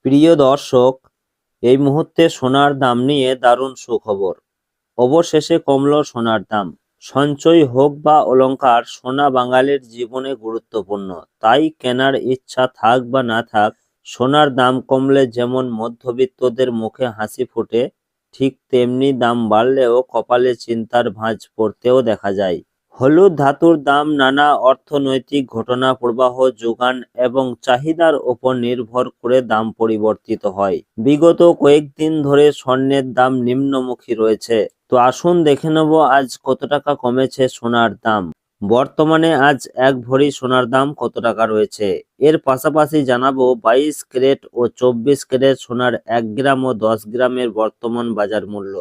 প্রিয় দর্শক, এই মুহূর্তে সোনার দাম নিয়ে দারুণ সুখবর। অবশেষে কমল সোনার দাম। সঞ্চয় হোক বা অলংকার, সোনা বাঙালির জীবনে গুরুত্বপূর্ণ। তাই কেনার ইচ্ছা থাক বা না থাক, সোনার দাম কমলে যেমন মধ্যবিত্তদের মুখে হাসি ফোটে, ঠিক তেমনি দাম বাড়লেও কপালে চিন্তার ভাঁজ পড়তেও দেখা যায়। হলুদ ধাতুর দাম নানা অর্থনৈতিক ঘটনা, প্রবাহ, যোগান এবং চাহিদার উপর নির্ভর করে দাম পরিবর্তিত হয়। বিগত কয়েকদিন ধরে স্বর্ণের দাম নিম্নমুখী রয়েছে। তো আসুন দেখে নেব আজ কত টাকা কমেছে সোনার দাম। বর্তমানে আজ এক ভরি সোনার দাম কত টাকা রয়েছে। এর পাশাপাশি জানাবো 22 ক্যারেট ও 24 ক্যারেট সোনার 1 গ্রাম ও 10 গ্রামের বর্তমান বাজার মূল্য।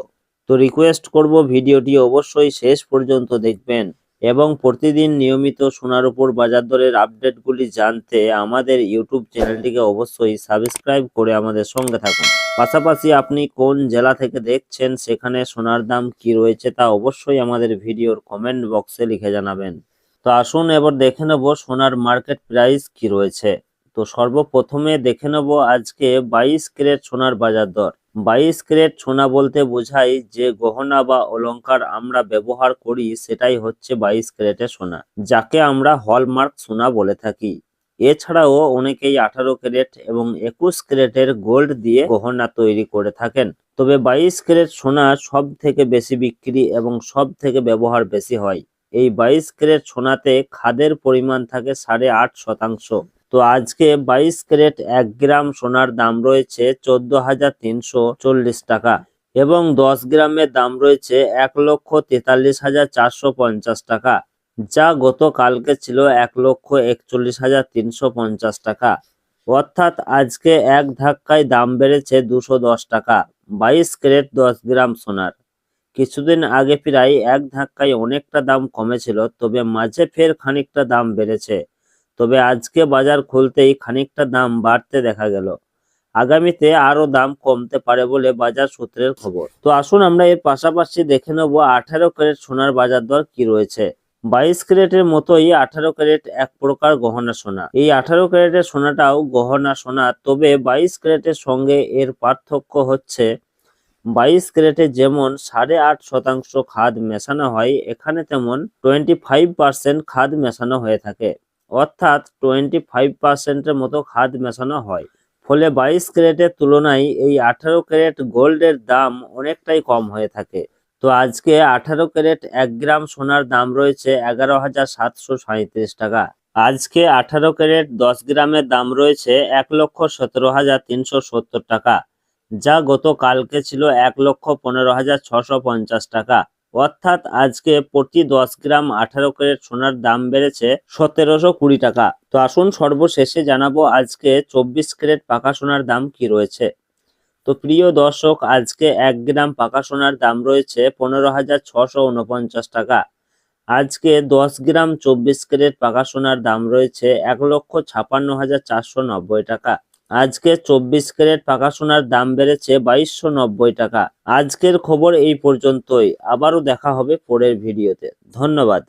তো রিকোয়েস্ট করব ভিডিওটি অবশ্যই শেষ পর্যন্ত দেখবেন এবং প্রতিদিন নিয়মিত সোনার উপর বাজার দরের আপডেটগুলি জানতে আমাদের ইউটিউব চ্যানেলটিকে অবশ্যই সাবস্ক্রাইব করে আমাদের সঙ্গে থাকুন। পাশাপাশি আপনি কোন জেলা থেকে দেখছেন, সেখানে সোনার দাম কি রয়েছে তা অবশ্যই আমাদের ভিডিওর কমেন্ট বক্সে লিখে জানাবেন। তো আসুন এবার দেখে নেব সোনার মার্কেট প্রাইস কি রয়েছে। তো সর্বপ্রথমে দেখে নেব আজকে 22 ক্যারেট সোনার বাজার দর। 22 ক্যারেট সোনা বলতে বোঝায় যে গহনা বা অলংকার আমরা ব্যবহার করি, সেটাই হচ্ছে 22 ক্যারেটের সোনা, যাকে আমরা হলমার্ক সোনা বলে থাকি। এছাড়াও অনেকেই 18 ক্যারেট এবং 21 ক্যারেটের গোল্ড দিয়ে গহনা তৈরি করে থাকেন। তবে 22 ক্যারেট সোনা সব থেকে বেশি বিক্রি এবং সব থেকে ব্যবহার বেশি হয়। এই 22 ক্যারেট সোনাতে খাদের পরিমাণ থাকে 8.5%। তো আজকে 22 ক্যারেট 1 গ্রাম সোনার দাম রয়েছে 14,340 টাকা এবং 10 গ্রামের দাম রয়েছে 1,43,450 টাকা, যা গতকালকে ছিল 1,41,350 টাকা। অর্থাৎ আজকে এক ধাক্কায় দাম বেড়েছে 210 টাকা 22 ক্যারেট 10 গ্রাম সোনার। কিছুদিন আগে প্রায় এক ধাক্কায় অনেকটা দাম কমেছিল, তবে মাঝে ফের খানিকটা দাম বেড়েছে। তবে আজকে বাজার খুলতেই খানিকটা দাম বাড়তে দেখা গেল। আগামীতে আরো দাম কমতে পারে বলে বাজার সূত্রের খবর। তো আসুন আমরা এর পাশাপাশি দেখে নেব 18 ক্যারেট সোনার বাজার দর কি রয়েছে। 22 ক্যারেটের মতোই 18 ক্যারেট এক প্রকার গহনা সোনা। এই 18 ক্যারেটের সোনাটাও গহনা সোনা, তবে 22 ক্যারেটের সঙ্গে এর পার্থক্য হচ্ছে 22 ক্যারেটে যেমন 8.5% খাদ মেশানো হয়, এখানে তেমন 25% খাদ মেশানো হয়ে থাকে। অর্থাৎ 25%-এর মতো খাদ মেশানো হয়। ফলে 22 ক্যারেটের তুলনায় এই 18 ক্যারেট গোল্ডের দাম অনেকটাই কম হয়ে থাকে। তো আজকে 18 ক্যারেট 1 গ্রাম সোনার দাম রয়েছে 11,737 টাকা। আজকে 18 ক্যারেট 10 গ্রামের দাম রয়েছে 1,17,370 টাকা, যা গতকালকে ছিল 1,15,650 টাকা। অর্থাৎ আজকে প্রতি 10 গ্রাম 18 ক্যারেট সোনার দাম বেড়েছে 1,720 টাকা। তো আসুন সর্বশেষে জানাবো আজকে 24 ক্যারেট পাকা সোনার দাম কি রয়েছে। তো প্রিয় দর্শক, আজকে 1 গ্রাম পাকা সোনার দাম রয়েছে 15,649 টাকা। আজকে 10 গ্রাম 24 ক্যারেট পাকা সোনার দাম রয়েছে 1,56,490 টাকা। আজকে 24 ক্যারেট পাকা সোনার দাম বেড়েছে 2,290 টাকা। আজকের খবর এই পর্যন্তই। আবারও দেখা হবে পরের ভিডিওতে। ধন্যবাদ।